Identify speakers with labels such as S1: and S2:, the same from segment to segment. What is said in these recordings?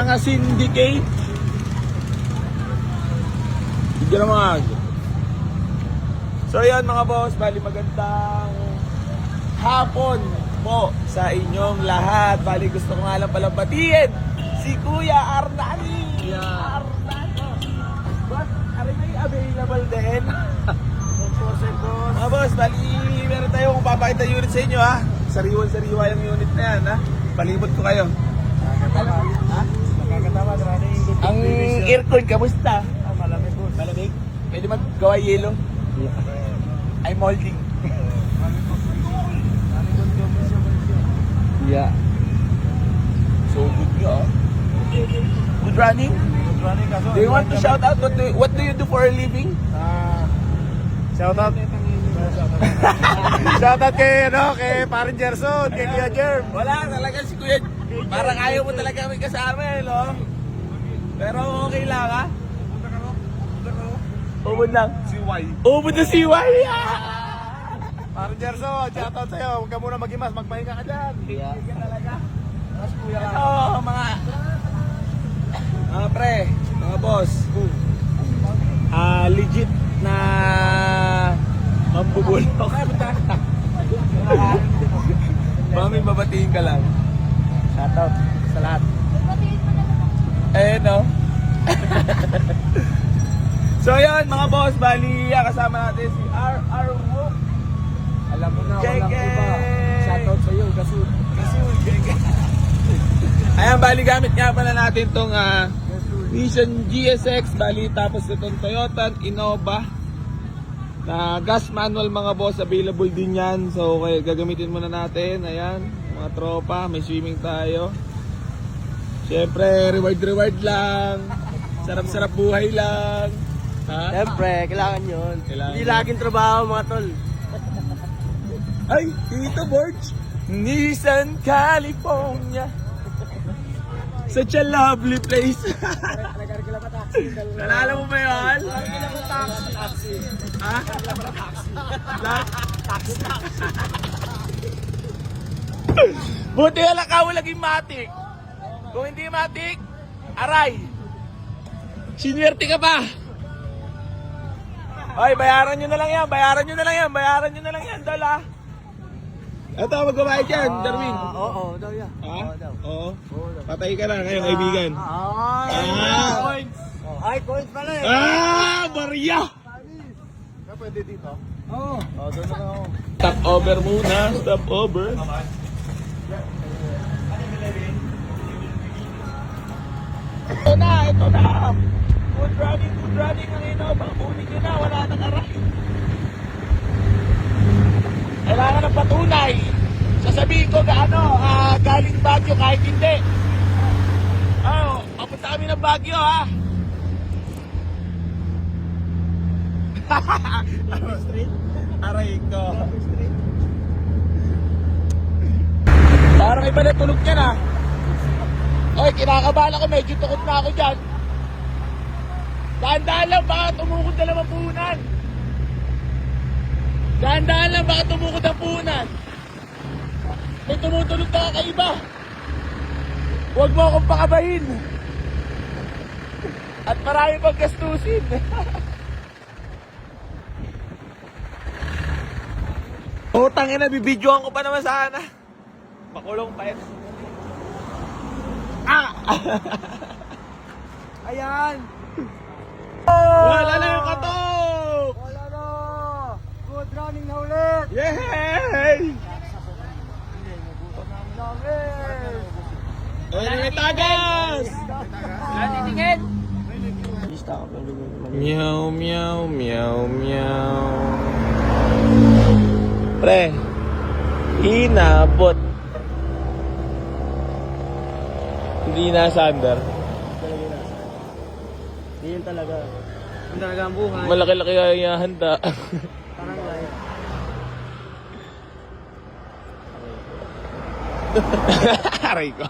S1: Mga syndicate. Hindi na mga. So yan mga boss, bali magandang hapon po sa inyong lahat. Bali gusto ko nga lang palang batiin si Kuya Arnani.
S2: Yeah.
S1: Arnani. But are may available din? Mga boss, bali meron tayo kung papakita unit sa inyo ha. Sariwan-sariwa yung unit na yan ha. Palibot ko kayo. Ha?
S2: Nakakatawa, running good.
S1: Ang aircon, kamusta?
S2: Malamig boss.
S1: Malamig? Pwede maggawa yelo? Ay molding.
S2: Yeah.
S1: So good nga oh. Good running?
S2: Good running kaso.
S1: Do you want to shout out? What do you do for a living?
S2: Shout out. Shout out kay Parin Gerson, kay Kuya Jerm.
S1: Wala, talaga si Kuya. Parang ayaw mo talaga kami kasama eh, no? Pero okay lang ha? Ubod lang.
S2: CY.
S1: Ubod na si Y.
S2: Parin Gerson, shout out sa'yo. Huwag ka muna mag-imas, magpahinga ka dyan.
S1: Yeah. Talaga.
S2: Mas kuya lang.
S1: Ito, mga pre, mga boss. Legit na mambubulok. Mami, babatiin ka lang.
S2: Shout out sa lahat.
S1: Eh, no? So, yun, mga boss, bali, kasama natin si R.R. Wook.
S2: Alam mo na,
S1: JK.
S2: walang iba. Shout out sa'yo, Gasud.
S1: Kasul, JK. Ayan, bali, gamit nga pala natin tong Vision GSX, bali, tapos itong Toyota Innova na gas manual mga boss, available din yan. So, okay, gagamitin muna natin. Ayan, mga tropa, may swimming tayo. Siyempre, reward lang. Sarap-sarap buhay lang. Ha?
S2: Siyempre, kailangan yun.
S1: Kailangan
S2: Hindi
S1: yun.
S2: laging trabaho mga tol.
S1: Ay, dito, Borge. Nissan, California. Such a lovely place. Nalala mo ba yun? Ha? Buti wala ka, walang matik. Kung hindi matik, aray. Sinuwerte ka pa. Ay, bayaran nyo na lang yan, Dala. Ito, magbabayad yan, Darwin.
S2: Oo, daw yan.
S1: Ha?
S2: Oo daw.
S1: Oo. Patay ka lang ngayong kaibigan.
S2: Coins. Ay, coins pala eh.
S1: Maria!
S2: Pwede dito? Oo. Doon na ako.
S1: Stop over muna, stop over. Ito na. Good running ang Innova. Kunin nyo na, wala nang aray. Kailangan ng patunay. Sasabihin ko galing Baguio kahit hindi. Papunta kami ng Baguio ha.
S2: Street?
S1: Aray ko. Parang iba na tulog yan ha. Oy, kinakabahan ako, medyo tukot na ako dyan. Dahan-dahan lang, baka tumukod na naman puhunan. Dahan-dahan lang, baka tumukod ang puhunan. May tumutulog na kakaiba. Huwag mo akong pakabahin. At marami pang gastusin. Utang ina, bibidyoan ko pa naman sana. Makulong pa yan.
S2: Ayan!
S1: Wala na yung katok!
S2: Wala na! Good running na ulit!
S1: Yay! Wala na yung tagas! Meow, meow, meow, meow. Pre, inabot. Hindi na sander.
S2: Hindi yun talaga. Yun talaga ang buhay.
S1: Malaki-laki kaya handa.
S2: Parang life.
S1: Aray ko.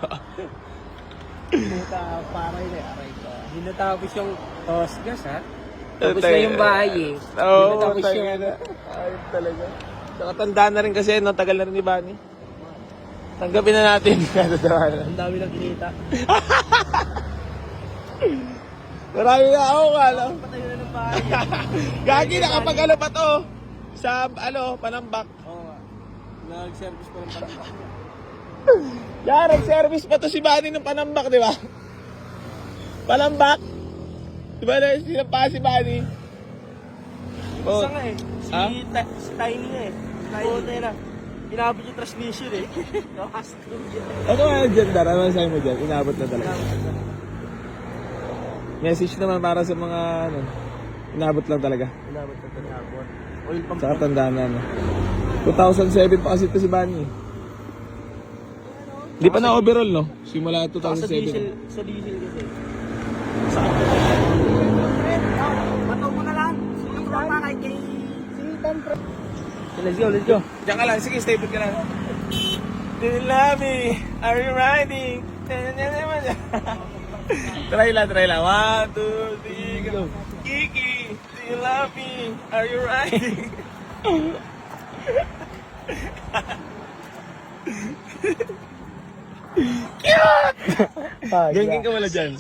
S2: Puta, paray na aray ko. Hindi natapos yung gas ha? Tapos na yung bahay eh.
S1: Oo,
S2: Hindi natapos yung
S1: ay talaga. Nakatanda na rin kasi, no? Tagal na rin ni Bani. Tanggapin na natin.
S2: Ang dami ng kinita.
S1: Marami na ako, ano?
S2: Patayo na ng bahay.
S1: Gagi, nakapag ano pa to? Sa, Panambak.
S2: Oo nga. Nag-service pa ng panambak niya.
S1: Yan, nag-service pa to si Bunny ng Panambak, di ba? Panambak? Di ba na sinampa si Bunny?
S2: Isa nga eh.
S1: Ha?
S2: Si Tiny nga eh. Tiny na. Inabot yung transmission eh. Nakastom yun.
S1: Ano nga dyan, Dara? Ano sa'yo mo dyan? Inabot na talaga. Message naman para sa mga, inabot lang talaga.
S2: Inabot na inabot. Oil pump.
S1: Sa tandaan na, 2007 pa kasi ito si Bunny. Di pa na overall, no? Simula
S2: Sa
S1: 2007.
S2: diesel kasi. Bato mo na lang. Sige mo pa kay Sintan pre. Let's go.
S1: Diyan ka lang, sige, stay put ka lang. Do you love me? Are you riding? Try lang. 1, 2, 3, go. Kiki, do you love me? Are you riding? Geng-geng ka wala dyan.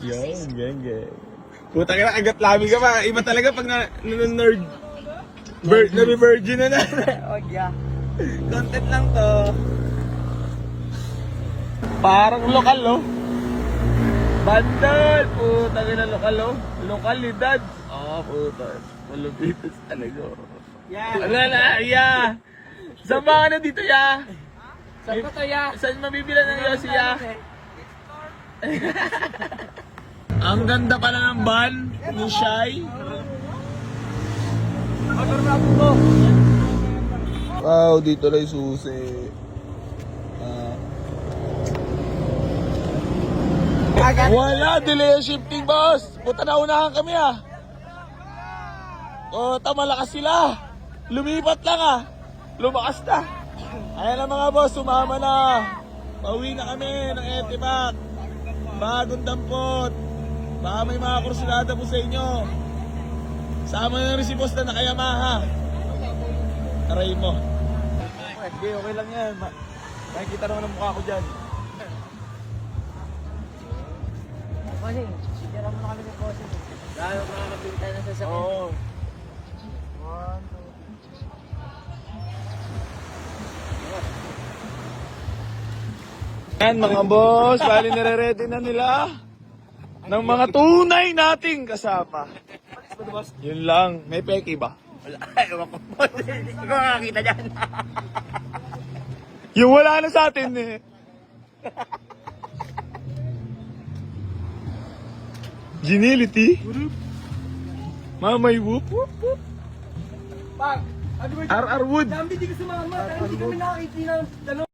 S1: Yun, geng-geng. Puta ka na, agat labi ka pa. Iba talaga pag nerd. Nabi-virgin na na.
S2: Oh yeah.
S1: Content lang to. Parang lokal, no? Bandal! Puta ka na lokal, no? Lokalidad. Puta. Malubitas talaga.
S2: Yeah.
S1: Wala na, yeah. Saan ba ka na dito, ya?
S2: Saan ba to ya?
S1: Saan mabibilan ng Yossi, ya? Ang ganda pala ng van ni Shai. Wow, dito na yung susi. Wala, delay yung shifting, boss. Puta na unahan kami, malakas sila. Lumipat lang, Lumakas na. Ayan na mga boss, sumama na. Pauwi na kami ng Etimac. Bagong dampot. Baka may mga kursunada po sa inyo. Sama na rin si boss na naka-Yamaha. Taray mo. Okay lang yan. Makikita naman ang mukha ko dyan.
S2: Bossing, sigara mo na kami ng bossing. Lalo mga mabintay na sa sakit.
S1: Oo. Yan mga boss, bali nire-ready na nila ng mga tunay nating kasama. Yun lang, may peki ba?
S2: Wala. Ewan ko. Hindi ko makakita dyan.
S1: Yung wala na sa atin eh. Genility? Mamay whoop?
S2: Pag,
S1: RR Wood?
S2: dami di ka sumama. Hindi kami nakakita ng